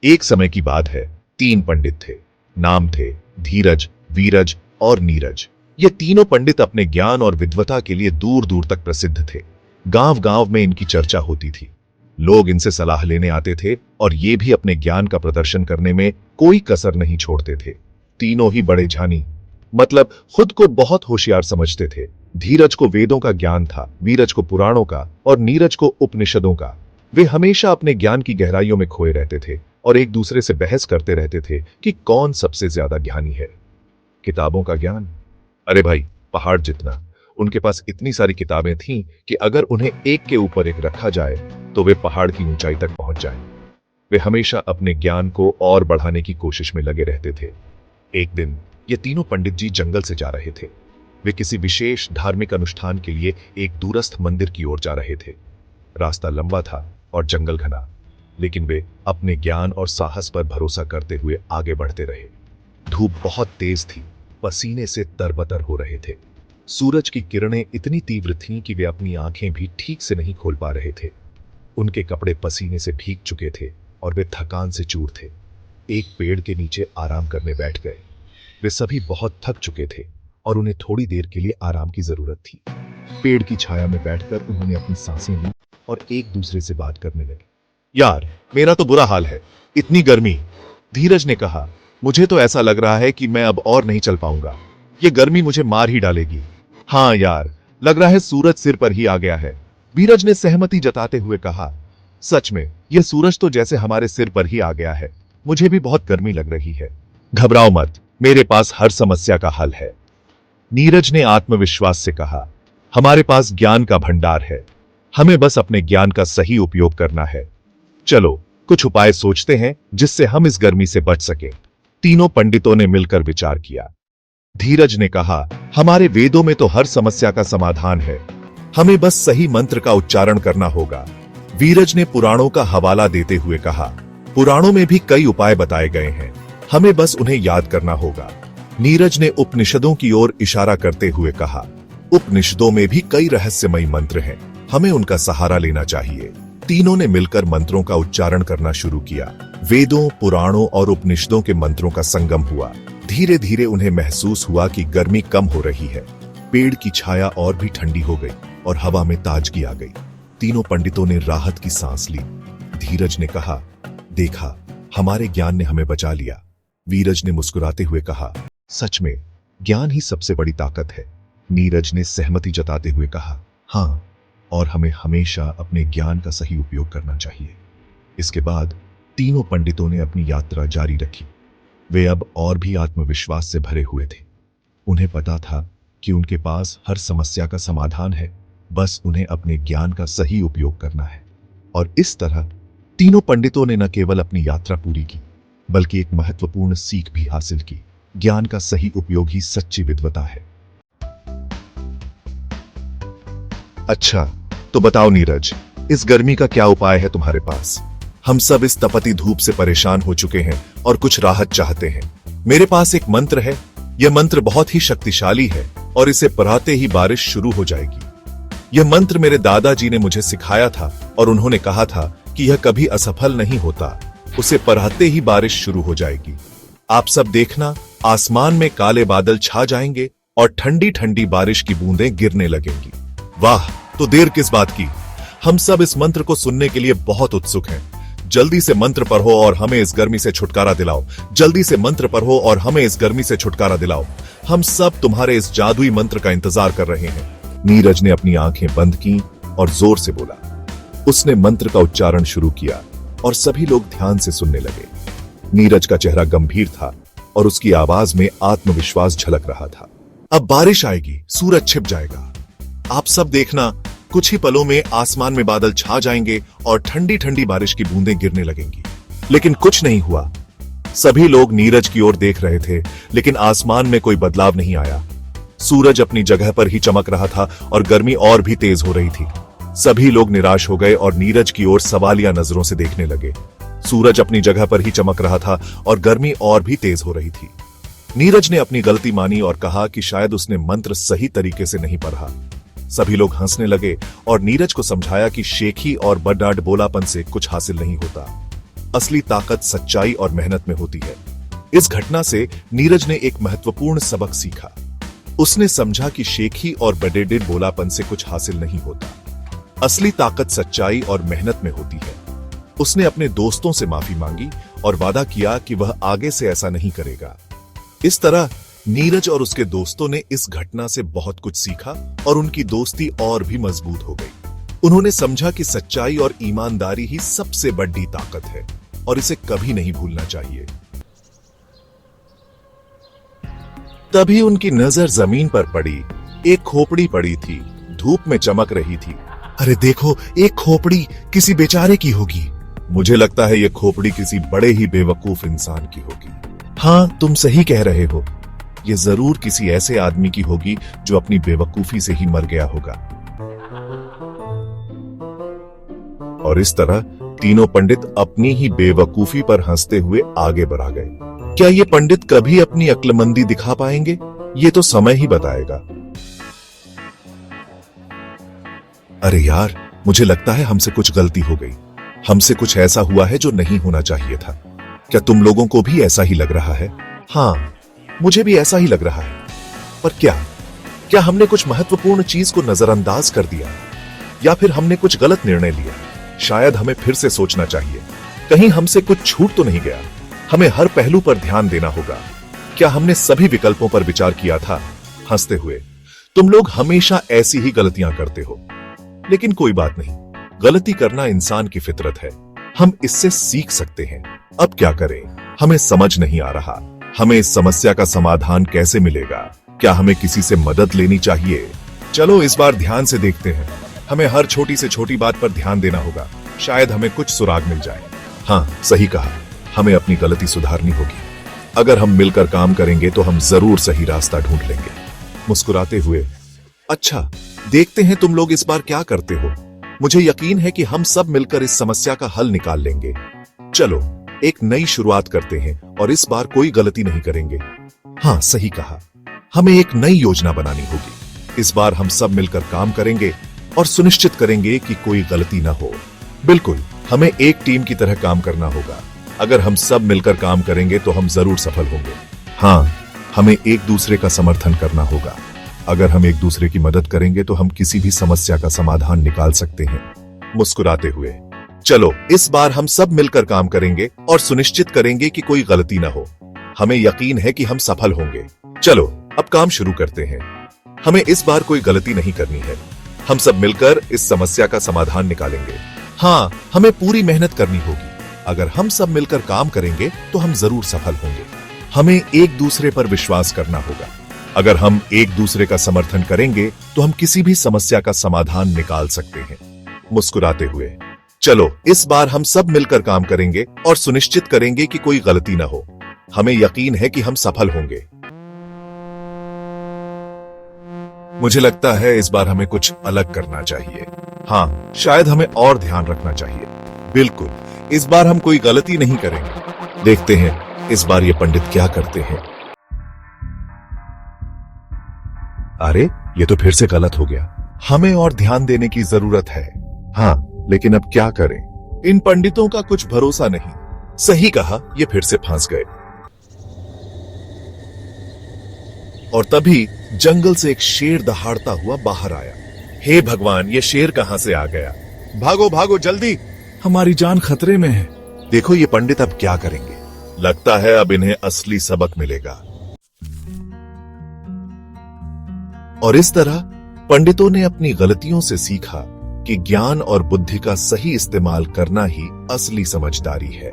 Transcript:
एक समय की बात है, तीन पंडित थे। नाम थे धीरज, वीरज और नीरज। ये तीनों पंडित अपने ज्ञान और विद्वता के लिए दूर दूर तक प्रसिद्ध थे। गांव गांव में इनकी चर्चा होती थी। लोग इनसे सलाह लेने आते थे और ये भी अपने ज्ञान का प्रदर्शन करने में कोई कसर नहीं छोड़ते थे। तीनों ही बड़े जानी, मतलब खुद को बहुत होशियार समझते थे। धीरज को वेदों का ज्ञान था, वीरज को पुराणों का और नीरज को उपनिषदों का। वे हमेशा अपने ज्ञान की गहराइयों में खोए रहते थे और एक दूसरे से बहस करते रहते थे कि कौन सबसे ज्यादा ज्ञानी है। किताबों का ज्ञान? अरे भाई, पहाड़ जितना। उनके पास इतनी सारी किताबें थीं कि अगर उन्हें एक के ऊपर एक रखा जाए तो वे पहाड़ की ऊंचाई तक पहुंच जाएं। वे हमेशा अपने ज्ञान को और बढ़ाने की कोशिश में लगे रहते थे। एक दिन ये तीनों पंडित जी जंगल से जा रहे थे। वे किसी विशेष धार्मिक अनुष्ठान के लिए एक दूरस्थ मंदिर की ओर जा रहे थे। रास्ता लंबा था और जंगल घना, लेकिन वे अपने ज्ञान और साहस पर भरोसा करते हुए आगे बढ़ते रहे। धूप बहुत तेज थी, पसीने से तरबतर हो रहे थे। सूरज की किरणें इतनी तीव्र थीं कि वे अपनी आंखें भी ठीक से नहीं खोल पा रहे थे। उनके कपड़े पसीने से भीग चुके थे और वे थकान से चूर थे। एक पेड़ के नीचे आराम करने बैठ गए। वे सभी बहुत थक चुके थे और उन्हें थोड़ी देर के लिए आराम की जरूरत थी। पेड़ की छाया में बैठकर उन्होंने अपनी सांसें ली और एक दूसरे से बात करने लगे। यार, मेरा तो बुरा हाल है, इतनी गर्मी। धीरज ने कहा, मुझे तो ऐसा लग रहा है कि मैं अब और नहीं चल पाऊंगा। ये गर्मी मुझे मार ही डालेगी। हाँ यार, लग रहा है सूरज सिर पर ही आ गया है। वीरज ने सहमति जताते हुए कहा, सच में यह सूरज तो जैसे हमारे सिर पर ही आ गया है। मुझे भी बहुत गर्मी लग रही है। घबराओ मत, मेरे पास हर समस्या का हल है। नीरज ने आत्मविश्वास से कहा, हमारे पास ज्ञान का भंडार है। हमें बस अपने ज्ञान का सही उपयोग करना है। चलो कुछ उपाय सोचते हैं जिससे हम इस गर्मी से बच सकें। तीनों पंडितों ने मिलकर विचार किया। धीरज ने कहा, हमारे वेदों में तो हर समस्या का समाधान है। हमें बस सही मंत्र का उच्चारण करना होगा। वीरज ने पुराणों का हवाला देते हुए कहा, पुराणों में भी कई उपाय बताए गए हैं, हमें बस उन्हें याद करना होगा। नीरज ने उपनिषदों की ओर इशारा करते हुए कहा, उपनिषदों में भी कई रहस्यमयी मंत्र हैं, हमें उनका सहारा लेना चाहिए। तीनों ने मिलकर मंत्रों का उच्चारण करना शुरू किया। वेदों, पुराणों और उपनिषदों के मंत्रों का संगम हुआ। धीरे धीरे उन्हें महसूस हुआ कि गर्मी कम हो रही है। पेड़ की छाया और भी ठंडी हो गई और हवा में ताजगी आ गई। तीनों पंडितों ने राहत की सांस ली। धीरज ने कहा, देखा, हमारे ज्ञान ने हमें बचा लिया। वीरज ने मुस्कुराते हुए कहा, सच में ज्ञान ही सबसे बड़ी ताकत है। नीरज ने सहमति जताते हुए कहा, हाँ, और हमें हमेशा अपने ज्ञान का सही उपयोग करना चाहिए। इसके बाद तीनों पंडितों ने अपनी यात्रा जारी रखी। वे अब और भी आत्मविश्वास से भरे हुए थे। उन्हें पता था कि उनके पास हर समस्या का समाधान है, बस उन्हें अपने ज्ञान का सही उपयोग करना है। और इस तरह तीनों पंडितों ने न केवल अपनी यात्रा पूरी की, बल्कि एक महत्वपूर्ण सीख भी हासिल की। ज्ञान का सही उपयोग ही सच्ची विद्वता है। अच्छा, तो बताओ नीरज, इस गर्मी का क्या उपाय है तुम्हारे पास? हम सब इस तपती धूप से परेशान हो चुके हैं और कुछ राहत चाहते हैं। मेरे पास एक मंत्र है। यह मंत्र बहुत ही शक्तिशाली है और इसे पढ़ाते ही बारिश शुरू हो जाएगी। यह मंत्र मेरे दादाजी ने मुझे सिखाया था और उन्होंने कहा था कि यह कभी असफल नहीं होता। उसे पढ़ाते ही बारिश शुरू हो जाएगी। आप सब देखना, आसमान में काले बादल छा जाएंगे और ठंडी ठंडी बारिश की बूंदें गिरने लगेंगी। वाह, तो देर किस बात की? हम सब इस मंत्र को सुनने के लिए बहुत उत्सुक हैं। जल्दी से मंत्र पढ़ो और हमें इस गर्मी से छुटकारा दिलाओ। जल्दी से मंत्र पढ़ो और हमें इस गर्मी से छुटकारा दिलाओ। हम सब तुम्हारे इस जादुई मंत्र का इंतजार कर रहे हैं। नीरज ने अपनी आंखें बंद की और जोर से बोला। उसने मंत्र का उच्चारण शुरू किया और सभी लोग ध्यान से सुनने लगे। नीरज का चेहरा गंभीर था और उसकी आवाज में आत्मविश्वास झलक रहा था। अब बारिश आएगी, सूरज छिप जाएगा। आप सब देखना, कुछ ही पलों में आसमान में बादल छा जाएंगे और ठंडी ठंडी बारिश की बूंदें गिरने लगेंगी। लेकिन कुछ नहीं हुआ। सभी लोग नीरज की ओर देख रहे थे, लेकिन आसमान में कोई बदलाव नहीं आया। सूरज अपनी जगह पर ही चमक रहा था और गर्मी और भी तेज हो रही थी। सभी लोग निराश हो गए और नीरज की ओर सवालिया नजरों से देखने लगे। सूरज अपनी जगह पर ही चमक रहा था और गर्मी और भी तेज हो रही थी। नीरज ने अपनी गलती मानी और कहा कि शायद उसने मंत्र सही तरीके से नहीं पढ़ा। सभी लोग हंसने लगे और नीरज को समझाया कि शेखी और बड्डाड बोलापन से कुछ हासिल नहीं होता। असली ताकत सच्चाई और मेहनत में होती है। इस घटना से नीरज ने एक महत्वपूर्ण सबक सीखा। उसने समझा कि शेखी और बड़े बोलापन से कुछ हासिल नहीं होता। असली ताकत सच्चाई और मेहनत में होती है। उसने अपने दोस्तों से माफी मांगी और वादा किया कि वह आगे से ऐसा नहीं करेगा। इस तरह नीरज और उसके दोस्तों ने इस घटना से बहुत कुछ सीखा और उनकी दोस्ती और भी मजबूत हो गई। उन्होंने समझा कि सच्चाई और ईमानदारी ही सबसे बड़ी ताकत है और इसे कभी नहीं भूलना चाहिए। तभी उनकी नजर जमीन पर पड़ी। एक खोपड़ी पड़ी थी, धूप में चमक रही थी। अरे देखो, एक खोपड़ी किसी बेचारे की होगी। मुझे लगता है ये खोपड़ी किसी बड़े ही बेवकूफ इंसान की होगी। हाँ, तुम सही कह रहे हो। ये जरूर किसी ऐसे आदमी की होगी जो अपनी बेवकूफी से ही मर गया होगा। और इस तरह तीनों पंडित अपनी ही बेवकूफी पर हंसते हुए आगे बढ़ा गए। क्या ये पंडित कभी अपनी अक्लमंदी दिखा पाएंगे? ये तो समय ही बताएगा। अरे यार, मुझे लगता है हमसे कुछ गलती हो गई। हमसे कुछ ऐसा हुआ है जो नहीं होना चाहिए था। क्या तुम लोगों को भी ऐसा ही लग रहा है? हाँ, मुझे भी ऐसा ही लग रहा है। पर क्या हमने कुछ महत्वपूर्ण चीज को नजरअंदाज कर दिया? या फिर हमने कुछ गलत निर्णय लिया? शायद हमें फिर से सोचना चाहिए। कहीं हमसे कुछ छूट तो नहीं गया? हमें हर पहलू पर ध्यान देना होगा। क्या हमने सभी विकल्पों पर विचार किया था? हंसते हुए, तुम लोग हमेशा ऐसी ही गलतियां करते हो। लेकिन कोई बात नहीं, गलती करना इंसान की फितरत है। हम इससे सीख सकते हैं। अब क्या करें? हमें समझ नहीं आ रहा। हमें इस समस्या का समाधान कैसे मिलेगा? क्या हमें किसी से मदद लेनी चाहिए? चलो इस बार ध्यान से देखते हैं। हमें हर छोटी से छोटी बात पर ध्यान देना होगा। शायद हमें कुछ सुराग मिल जाए। हाँ, सही कहा। हमें अपनी गलती सुधारनी होगी। अगर हम मिलकर काम करेंगे तो हम जरूर सही रास्ता ढूंढ लेंगे। मुस्कुराते हुए, अच्छा, देखते हैं तुम लोग इस बार क्या करते हो। मुझे यकीन है कि हम सब मिलकर इस समस्या का हल निकाल लेंगे। चलो एक नई शुरुआत करते हैं और इस बार कोई गलती नहीं करेंगे। हाँ, सही कहा। हमें एक नई योजना बनानी होगी। इस बार हम सब मिलकर काम करेंगे और सुनिश्चित करेंगे कि कोई गलती ना हो। बिल्कुल, हमें एक टीम की तरह काम करना होगा। अगर हम सब मिलकर काम करेंगे तो हम जरूर सफल होंगे। हाँ, हमें एक दूसरे का समर्थन करना होगा। अगर हम एक दूसरे की मदद करेंगे तो हम किसी भी समस्या का समाधान निकाल सकते हैं। मुस्कुराते हुए, चलो इस बार हम सब मिलकर काम करेंगे और सुनिश्चित करेंगे कि कोई गलती ना हो। हमें यकीन है कि हम सफल होंगे। चलो अब काम शुरू करते हैं। हमें इस बार कोई गलती नहीं करनी है। हम सब मिलकर इस समस्या का समाधान निकालेंगे। हाँ, हमें पूरी मेहनत करनी होगी। अगर हम सब मिलकर काम करेंगे तो हम जरूर सफल होंगे। हमें एक दूसरे पर विश्वास करना होगा। अगर हम एक दूसरे का समर्थन करेंगे तो हम किसी भी समस्या का समाधान निकाल सकते हैं। मुस्कुराते हुए, चलो इस बार हम सब मिलकर काम करेंगे और सुनिश्चित करेंगे कि कोई गलती ना हो। हमें यकीन है कि हम सफल होंगे। मुझे लगता है इस बार हमें कुछ अलग करना चाहिए। हाँ, शायद हमें और ध्यान रखना चाहिए। बिल्कुल, इस बार हम कोई गलती नहीं करेंगे। देखते हैं इस बार ये पंडित क्या करते हैं। अरे, ये तो फिर से गलत हो गया। हमें और ध्यान देने की जरूरत है। हाँ, लेकिन अब क्या करें? इन पंडितों का कुछ भरोसा नहीं। सही कहा, ये फिर से फंस गए। और तभी जंगल से एक शेर दहाड़ता हुआ बाहर आया। हे भगवान, ये शेर कहां से आ गया? भागो भागो जल्दी, हमारी जान खतरे में है। देखो ये पंडित अब क्या करेंगे। लगता है अब इन्हें असली सबक मिलेगा। और इस तरह पंडितों ने अपनी गलतियों से सीखा कि ज्ञान और बुद्धि का सही इस्तेमाल करना ही असली समझदारी है।